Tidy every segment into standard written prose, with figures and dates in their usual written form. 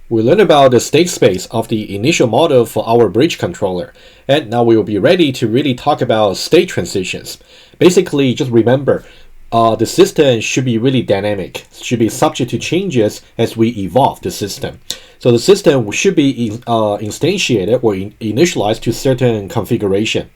We learned about the state space of the initial model for our bridge controller, and now we will be ready to really talk about state transitions. Basically, just remember, the system should be really dynamic, should be subject to changes as we evolve the system. So the system should be instantiated or initialized to certain configuration,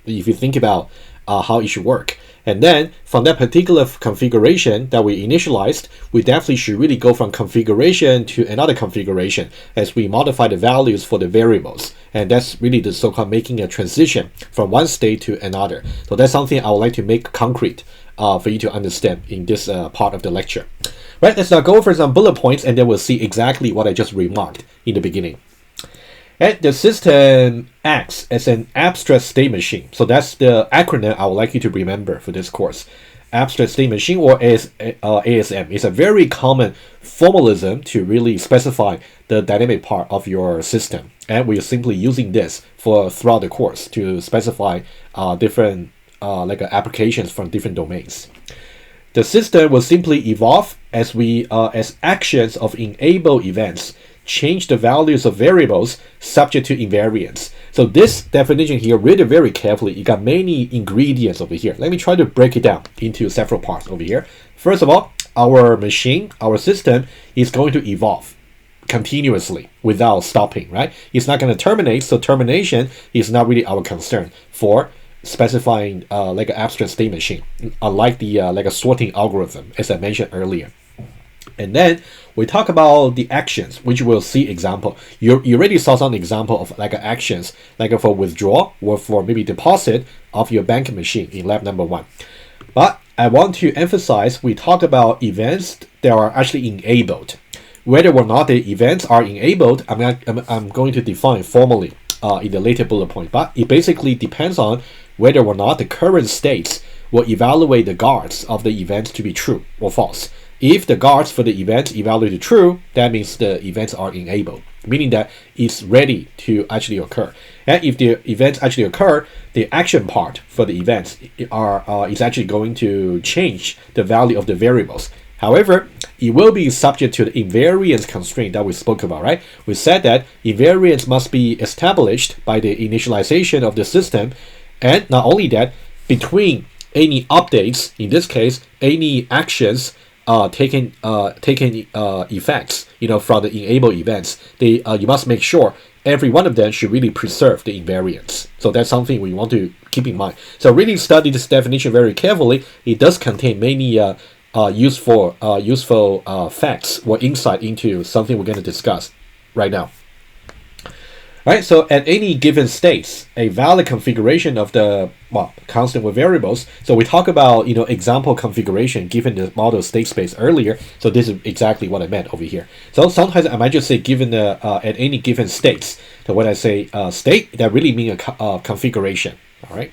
if you think about how it should work. And then from that particular configuration that we initialized, we definitely should really go from configuration to another configuration as we modify the values for the variables. And that's really the so-called making a transition from one state to another. So that's something I would like to make concrete for you to understand in this part of the lecture. Right, let's now go over some bullet points and then we'll see exactly what I just remarked in the beginning. And the system acts as an abstract state machine. So that's the acronym I would like you to remember for this course. Abstract state machine, or ASM, is a very common formalism to really specify the dynamic part of your system. And we're simply using this throughout the course to specify different applications from different domains. The system will simply evolve as actions of enable events change the values of variables subject to invariance. So this definition here, read it very carefully. You got many ingredients over here. Let me try to break it down into several parts over here. First of all, our machine, our system is going to evolve continuously without stopping, right? It's not going to terminate, so termination is not really our concern for specifying like an abstract state machine, unlike the like a sorting algorithm, as I mentioned earlier. And then we talk about the actions, which we'll see example. You already saw some example of like actions, like for withdrawal or for maybe deposit of your bank machine in lab number 1. But I want to emphasize, we talk about events that are actually enabled. Whether or not the events are enabled, I'm going to define formally in the later bullet point. But it basically depends on whether or not the current states will evaluate the guards of the events to be true or false. If the guards for the event evaluate true, that means the events are enabled, meaning that it's ready to actually occur. And if the events actually occur, the action part for the events is actually going to change the value of the variables. However, it will be subject to the invariance constraint that we spoke about, right? We said that invariance must be established by the initialization of the system, and not only that, between any updates, in this case, any actions taking effects, from the enable events, you must make sure every one of them should really preserve the invariance. So that's something we want to keep in mind. So really study this definition very carefully. It does contain many useful facts or insight into something we're going to discuss right now. Right, so at any given state, a valid configuration of the constant with variables. So we talk about example configuration given the model state space earlier. So this is exactly what I meant over here. So sometimes I might just say given the at any given states. So when I say state, that really means a configuration. All right.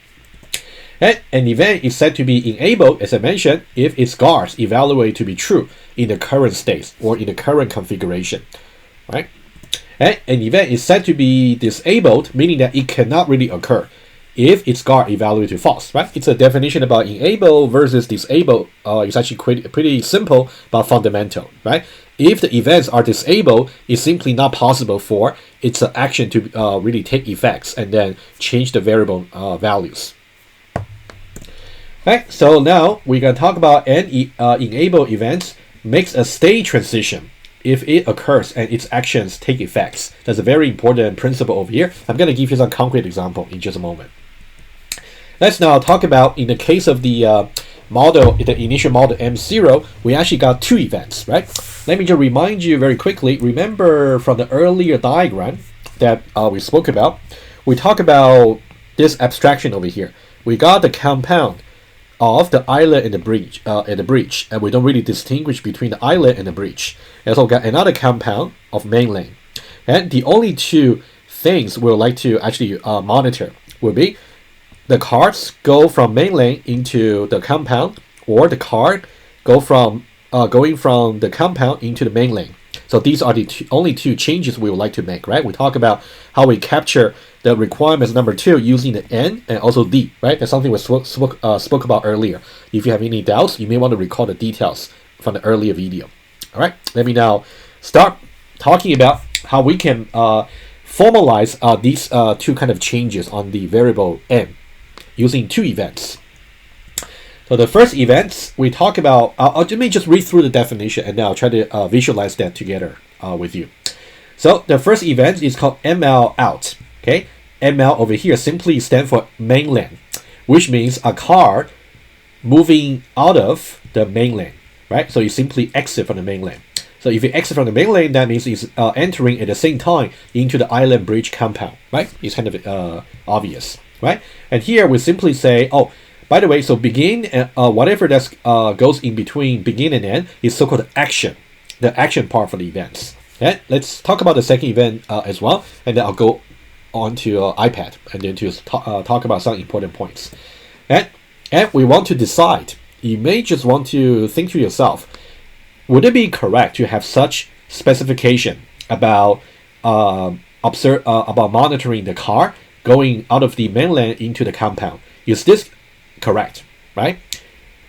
And an event is said to be enabled, as I mentioned, if its guards evaluate to be true in the current state or in the current configuration. Right. And an event is said to be disabled, meaning that it cannot really occur if its guard evaluated to false, right? It's a definition about enable versus disable. It's actually pretty simple but fundamental, right? If the events are disabled, it's simply not possible for its action to really take effects and then change the variable values. Right, so now we're going to talk about an enable event makes a state transition if it occurs and its actions take effects. That's a very important principle over here. I'm going to give you some concrete example in just a moment. Let's now talk about, in the case of the initial model M0, we actually got 2 events, right? Let me just remind you very quickly. Remember from the earlier diagram that we spoke about, we talked about this abstraction over here. We got the compound of the islet and the breach, and we don't really distinguish between the islet and the breach. And so we got another compound of mainland. And the only 2 things we'd like to actually monitor will be the cards go from mainland into the compound, or the card going from the compound into the mainland. So these are the only 2 changes we would like to make, right? We talk about how we capture the requirements number 2 using the N and also D, right? That's something we spoke about earlier. If you have any doubts, you may want to recall the details from the earlier video. All right, let me now start talking about how we can formalize these two kind of changes on the variable n using two events. So the first event we talk about, let me just read through the definition and then I'll try to visualize that together with you. So the first event is called ML out. Okay, ML over here simply stands for mainland, which means a car moving out of the mainland, right? So you simply exit from the mainland. So if you exit from the mainland, that means it's entering at the same time into the island bridge compound, right? It's kind of obvious, right? And here we simply say, oh, by the way, so begin and whatever that goes in between begin and end is so-called action, the action part for the events. Okay, let's talk about the second event as well, and then I'll go on to iPad and then to talk about some important points. And we want to decide. You may just want to think to yourself, would it be correct to have such specification about about monitoring the car going out of the mainland into the compound? Is this correct, right?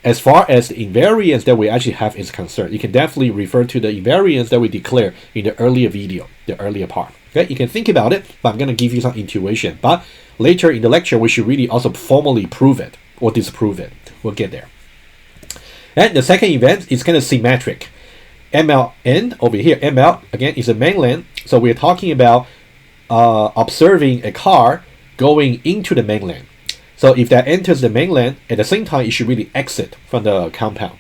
As far as the invariance that we actually have is concerned, you can definitely refer to the invariance that we declared in the earlier video, the earlier part. Okay, you can think about it, but I'm going to give you some intuition. But later in the lecture, we should really also formally prove it or disprove it. We'll get there. And the second event is kind of symmetric. MLN over here, ML again is a mainland. So we're talking about observing a car going into the mainland. So if that enters the mainland, at the same time, it should really exit from the compound,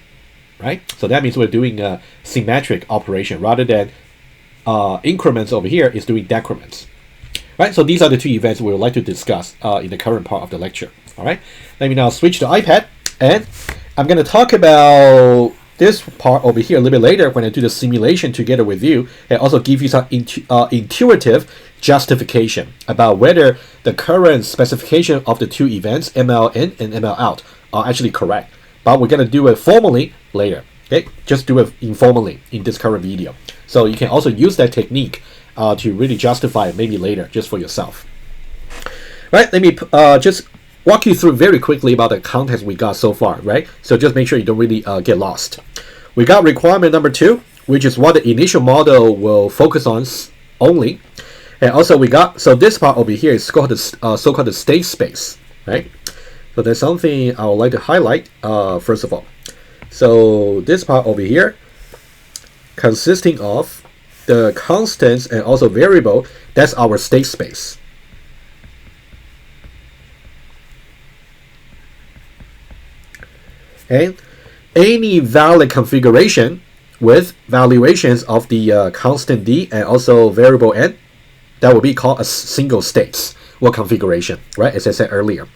right? So that means we're doing a symmetric operation rather than increments over here is doing decrements, right? So these are the two events we would like to discuss in the current part of the lecture, all right? Let me now switch to iPad, and I'm going to talk about this part over here a little bit later when I do the simulation together with you, and also give you some intuitive justification about whether the current specification of the two events, ML in and ML out, are actually correct. But we're going to do it formally later. Okay, just do it informally in this current video. So you can also use that technique to really justify it maybe later just for yourself. Right, let me just walk you through very quickly about the context we got so far, right? So just make sure you don't really get lost. We got requirement number 2, which is what the initial model will focus on only. And also we got, so this part over here is called the so-called the state space, right? So there's something I would like to highlight first of all. So this part over here consisting of the constants and also variable, that's our state space. And any valid configuration with valuations of the constant d and also variable n, that will be called a single states or configuration, right? As I said earlier.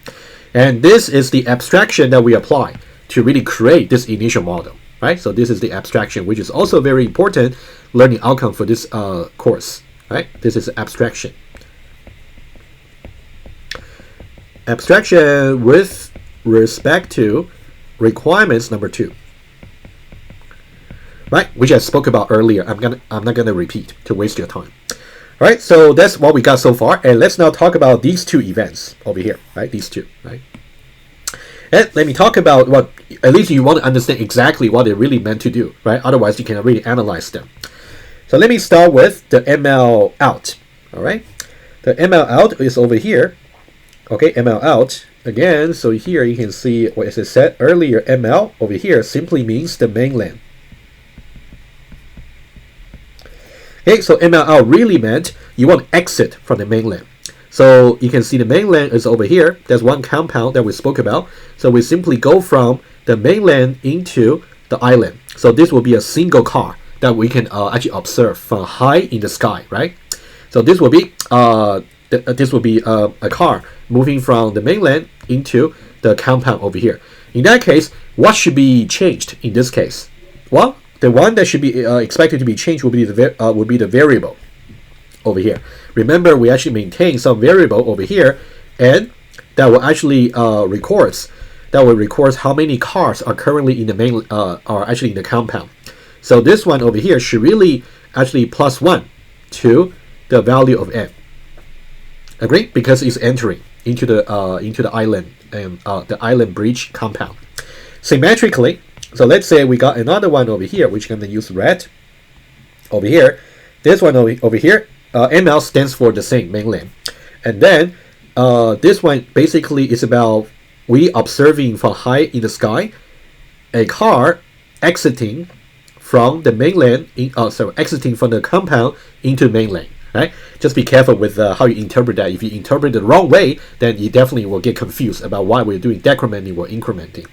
And this is the abstraction that we apply to really create this initial model, right? So this is the abstraction, which is also very important learning outcome for this course, right? This is abstraction. Abstraction with respect to requirements number 2, right? Which I spoke about earlier. I'm not gonna repeat to waste your time. All right, so that's what we got so far, and let's now talk about these two events over here, right? These two, right? And let me talk about what, at least you want to understand exactly what they really meant to do, right? Otherwise, you cannot really analyze them. So let me start with the ML out, all right? The ML out is over here, okay? ML out, again, so here you can see, what as I said earlier, ML over here simply means the mainland. Okay, so ML out really meant you want to exit from the mainland. So you can see the mainland is over here. There's one compound that we spoke about. So we simply go from the mainland into the island. So this will be a single car that we can actually observe from high in the sky, right? So this will be a car moving from the mainland into the compound over here. In that case, what should be changed in this case? Well, the one that should be expected to be changed will be the variable over here. Remember, we actually maintain some variable over here, and that will actually records how many cars are currently in the are actually in the compound. So this one over here should really actually +1 to the value of n. Agree? Because it's entering into the island and the island bridge compound. Symmetrically, so let's say we got another one over here, which I'm going to use red over here. this one over here, ML stands for the same mainland. And then this one basically is about we observing from high in the sky a car exiting from the mainland, exiting from the compound into mainland. Right? Just be careful with how you interpret that. If you interpret it the wrong way, then you definitely will get confused about why we're doing decrementing or incrementing.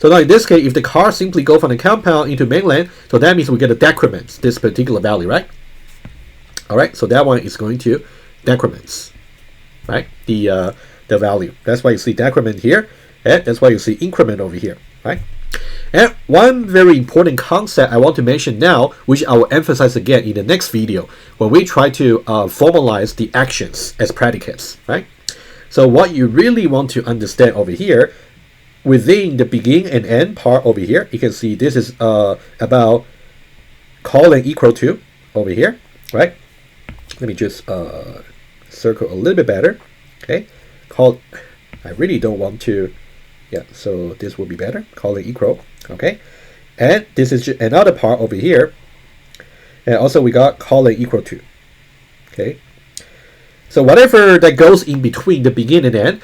So now in this case, if the car simply go from the compound into mainland, so that means we get a decrement, this particular value, right? All right, so that one is going to decrements, right? The value. That's why you see decrement here, and that's why you see increment over here, right? And one very important concept I want to mention now, which I will emphasize again in the next video, when we try to formalize the actions as predicates, right? So what you really want to understand over here, within the begin and end part over here, you can see this is about calling equal to over here, right? Let me just circle a little bit better, okay? Call, I really don't want to, yeah, so this will be better, calling equal, okay? And this is another part over here, and also we got calling equal to, okay? So whatever that goes in between the begin and end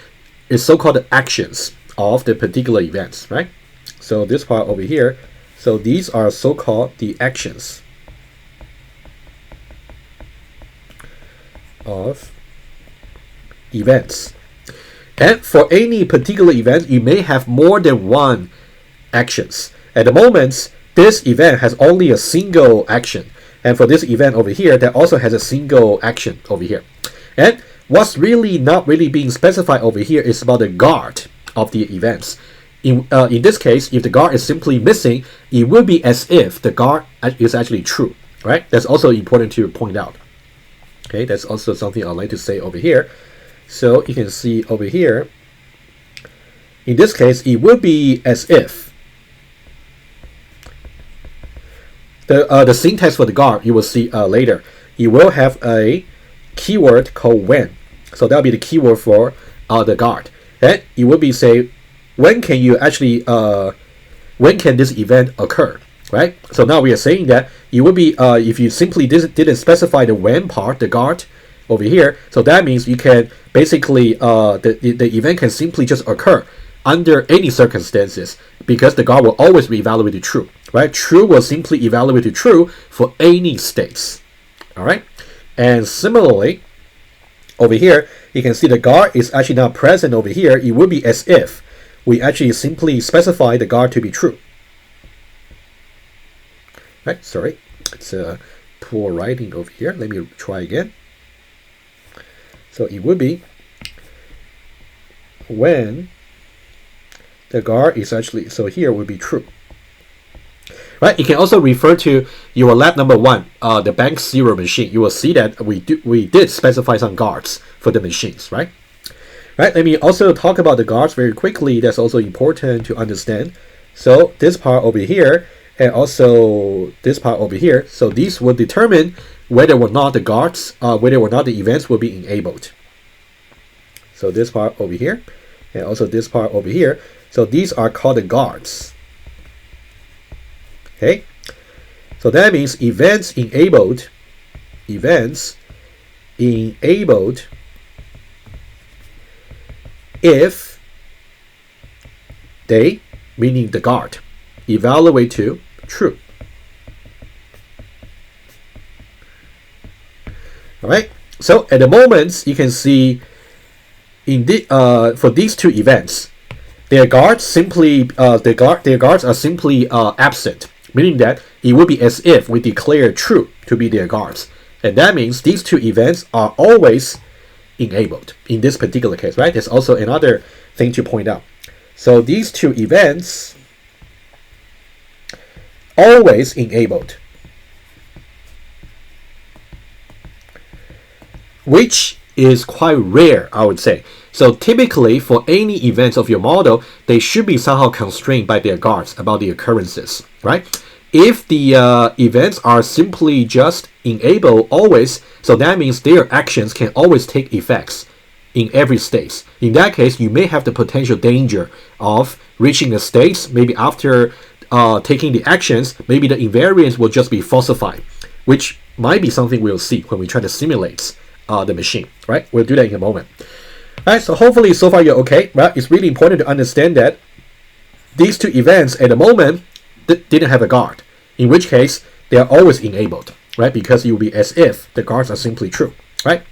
is so-called actions of the particular events, right? So this part over here, so these are so-called the actions of events. And for any particular event, you may have more than one actions. At the moment, this event has only a single action. And for this event over here, that also has a single action over here. And what's really not really being specified over here is about the guard of the events. In this case, if the guard is simply missing, it will be as if the guard is actually true, right? That's also important to point out. Okay, that's also something I'd like to say over here. So you can see over here, in this case, it will be as if the syntax for the guard, you will see later. You will have a keyword called when. So that'll be the keyword for the guard. And it will be say, when can you actually, when can this event occur, right? So now we are saying that it will be, if you simply didn't specify the when part, the guard over here, so that means you can basically, the event can simply just occur under any circumstances because the guard will always be evaluated true, right? True will simply evaluate to true for any states, all right? And similarly, over here, you can see the guard is actually not present over here. It would be as if we actually simply specify the guard to be true. Right, sorry, it's poor writing over here. Let me try again. So it would be when the guard is actually, so here would be true. Right, you can also refer to your lab number 1, the bank 0 machine. You will see that we did specify some guards for the machines, right? Right, let me also talk about the guards very quickly. That's also important to understand. So this part over here, and also this part over here, so these will determine whether or not the guards, whether or not the events will be enabled. So this part over here, and also this part over here, so these are called the guards. Okay, so that means events enabled if they, meaning the guard, evaluate to true. All right, so at the moment you can see in the for these two events, their guards simply their guards are simply absent, meaning that it would be as if we declare true to be their guards, and that means these two events are always enabled in this particular case, right? There's also another thing to point out. So these two events always enabled, which is quite rare, I would say. So typically for any events of your model, they should be somehow constrained by their guards about the occurrences, right? If the events are simply just enabled always, so that means their actions can always take effects in every state. In that case, you may have the potential danger of reaching the states, maybe after taking the actions, maybe the invariance will just be falsified. which might be something we'll see when we try to simulate the machine, right? We'll do that in a moment. All right, so hopefully so far you're okay, right? It's really important to understand that these two events at the moment didn't have a guard, in which case they are always enabled, right? Because it will be as if the guards are simply true, right?